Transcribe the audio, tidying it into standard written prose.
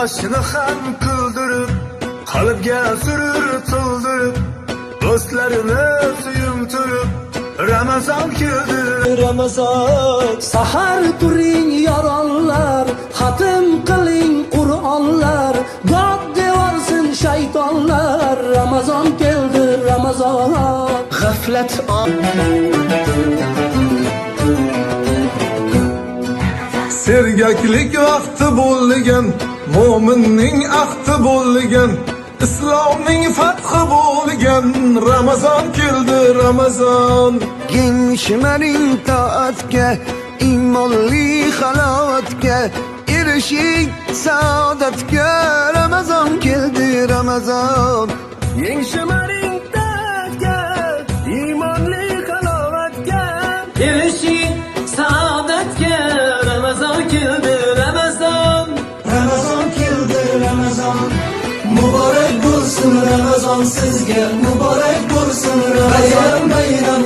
yoshni ham kuldirib, qalbga surur to'ldirib, do'stlarini suyuntirib, Ramazon keldi. Ramazon sahar turing yoronlar, xatm qiling Qur'onlar, God devorsin shaytonlar. Ramazon keldi, Ramazon. G'aflat Sergaklik vaqti bo'lgan, mo'minning ahdi bo'lgan, islomning fathi bo'lgan. Ramazon keldi, Ramazon. Keng shimaring toatga, iymonli halovatga, erishing saodatga. Ramazon keldi, Ramazon. Keng shimaring toatga, iymonli halovatga, erishing saodatga. Ramazon keldi, Ramazon. Ramazon keldi, Ramazon. Muborak bo'lsin Ramazon sizga, muborak bo'lsin Ramazon. Bayram bayram